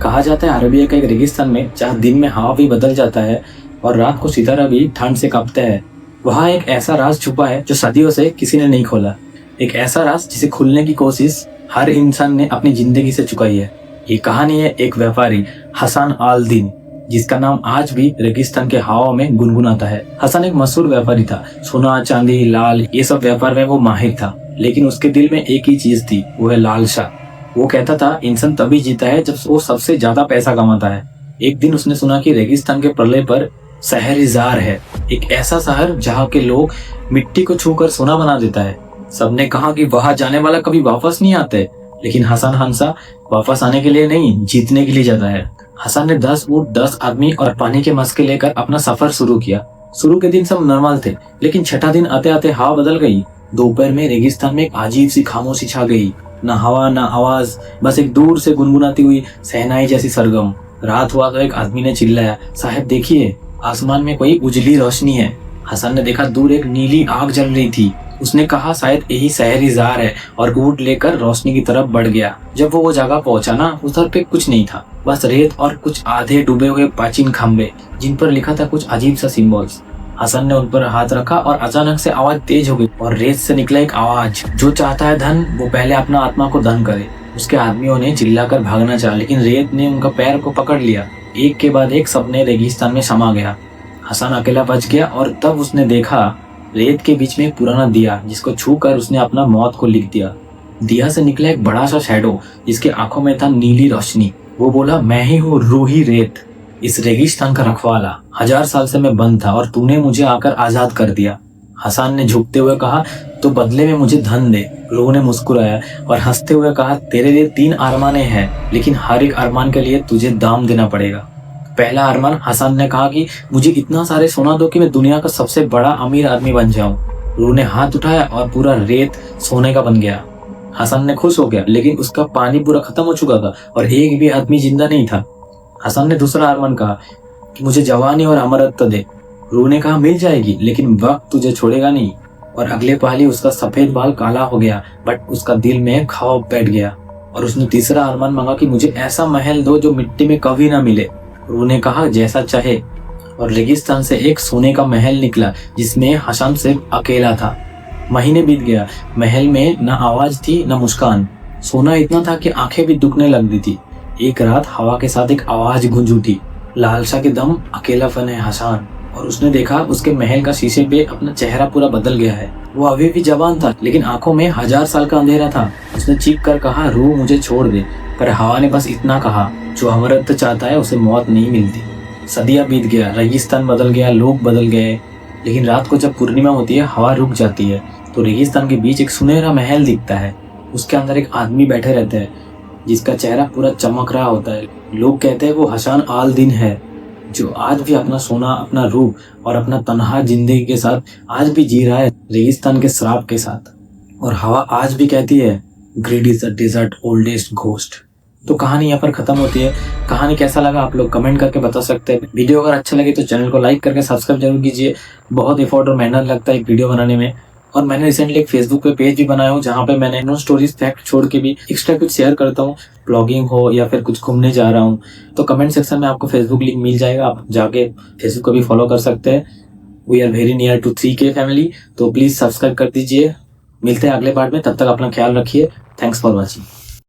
कहा जाता है अरेबिया के एक रेगिस्तान में जहाँ दिन में हवा भी बदल जाता है और रात को सितारा भी ठंड से कांपते हैं, वहाँ एक ऐसा राज छुपा है जो सदियों से किसी ने नहीं खोला। एक ऐसा राज जिसे खुलने की कोशिश हर इंसान ने अपनी जिंदगी से चुकाई है। ये कहानी है एक व्यापारी हसन आल दिन, जिसका नाम आज भी रेगिस्तान के हवाओं में गुनगुनाता है। हसन एक मशहूर व्यापारी था। सोना, चांदी, लाल, ये सब व्यापार में वो माहिर था। लेकिन उसके दिल में एक ही चीज थी, वो है लालसा। वो कहता था इंसान तभी जीता है जब वो सबसे ज्यादा पैसा कमाता है। एक दिन उसने सुना कि रेगिस्तान के प्रलय पर शहर इजार है, एक ऐसा शहर जहाँ के लोग मिट्टी को छूकर सोना बना देता है। सबने कहा कि वहां जाने वाला कभी वापस नहीं आते, लेकिन हसन हंसा वापस आने के लिए नहीं, जीतने के लिए जाता है। हसन ने 10 ऊंट, 10 आदमी और पानी के मस्के लेकर अपना सफर शुरू किया। शुरू के दिन सब नॉर्मल थे, लेकिन छठा दिन आते आते हवा बदल गई। दोपहर में रेगिस्तान में एक अजीब सी खामोशी छा गई। न हवा न आवाज, बस एक दूर से गुनगुनाती हुई सहनाई जैसी सरगम। रात हुआ तो एक आदमी ने चिल्लाया, साहब देखिए, आसमान में कोई उजली रोशनी है। हसन ने देखा दूर एक नीली आग जल रही थी। उसने कहा शायद यही शहर इजार है, और ऊंट लेकर रोशनी की तरफ बढ़ गया। जब वो जगह पहुंचा ना, उधर पे कुछ नहीं था, बस रेत और कुछ आधे डूबे हुए प्राचीन खंबे, जिन पर लिखा था कुछ अजीब सा सिंबल्स। हसन ने उन पर हाथ रखा और अचानक से आवाज तेज हो गई और रेत से निकला एक आवाज, जो चाहता है धन वो पहले अपना आत्मा को धन करे। उसके आदमियों ने चिल्लाकर भागना चाहा, लेकिन रेत ने उनका पैर को पकड़ लिया। एक के बाद एक सबने रेगिस्तान में समा गया। हसन अकेला बच गया और तब उसने देखा रेत के बीच में एक पुराना दिया, जिसको छूकर उसने अपना मौत को लिख दिया। दिया से निकला एक बड़ा सा शैडो, जिसके आंखों में था नीली रोशनी। वो बोला, मैं ही हूँ रूही रेत, इस रेगिस्तान का रखवाला। 1000 साल से मैं बंद था और तूने मुझे आकर आजाद कर दिया। हसन ने झुकते हुए कहा, तो बदले में मुझे धन दे। रूह ने मुस्कुराया और हंसते हुए कहा, तेरे लिए 3 अरमाने हैं, लेकिन हर एक अरमान के लिए तुझे दाम देना पड़ेगा। पहला अरमान, हसन ने कहा कि मुझे इतना सारे सोना दो कि मैं दुनिया का सबसे बड़ा अमीर आदमी बन जाऊं। रूह ने हाथ उठाया और पूरा रेत सोने का बन गया। हसन ने खुश हो गया, लेकिन उसका पानी पूरा खत्म हो चुका था और एक भी आदमी जिंदा नहीं था। हसन ने दूसरा अरमान कहा कि मुझे जवानी और अमरत्व दे। रूह ने कहा, मिल जाएगी, लेकिन वक्त तुझे छोड़ेगा नहीं। और अगले पल ही उसका सफेद बाल काला हो गया, बट उसका दिल में खौफ बैठ गया। और उसने तीसरा अरमान मांगा कि मुझे ऐसा महल दो जो मिट्टी में कभी ना मिले। रूह ने कहा, जैसा चाहे। और रेगिस्तान से एक सोने का महल निकला, जिसमें हसन सिर्फ अकेला था। महीने बीत गया, महल में न आवाज थी न मुस्कान। सोना इतना था कि आंखें भी दुखने लगती थी। एक रात हवा के साथ एक आवाज गूंज उठी, लालसा के दम अकेलापन है हसन। और उसने देखा उसके महल का शीशे पे अपना चेहरा पूरा बदल गया है। वो अभी भी जवान था, लेकिन आंखों में 1000 साल का अंधेरा था। उसने चीख कर कहा, रूह मुझे छोड़ दे। पर हवा ने बस इतना कहा, जो अमरत्व चाहता है उसे मौत नहीं मिलती। सदियां बीत गया, रेगिस्तान बदल गया, लोग बदल गए। लेकिन रात को जब पूर्णिमा होती है, हवा रुक जाती है, तो रेगिस्तान के बीच एक सुनहरा महल दिखता है। उसके अंदर एक आदमी बैठे रहते हैं, जिसका चेहरा पूरा चमक रहा होता है। लोग कहते हैं वो हसन आल दिन है, जो आज भी अपना सोना, अपना रूह और अपना तन्हा जिंदगी के साथ आज भी जी रहा है, रेगिस्तान के श्राप के साथ। और हवा आज भी कहती है, greed is the desert oldest ghost. तो कहानी यहाँ पर खत्म होती है। कहानी कैसा लगा आप लोग कमेंट करके बता सकते हैं। वीडियो अगर अच्छा लगे तो चैनल को लाइक करके सब्सक्राइब जरूर कीजिए। बहुत एफर्ट और मेहनत लगता है एक वीडियो बनाने में। और मैंने रिसेंटली एक फेसबुक पे पेज भी बनाया हूँ, जहाँ पे मैंने नो स्टोरीज फैक्ट छोड़ के भी एक्स्ट्रा कुछ शेयर करता हूँ, ब्लॉगिंग हो या फिर कुछ घूमने जा रहा हूँ। तो कमेंट सेक्शन में आपको फेसबुक लिंक मिल जाएगा, आप जाके फेसबुक को भी फॉलो कर सकते हैं। We are very near to 3K family, तो प्लीज सब्सक्राइब कर दीजिए। मिलते हैं अगले पार्ट में, तब तक अपना ख्याल रखिए। Thanks for watching.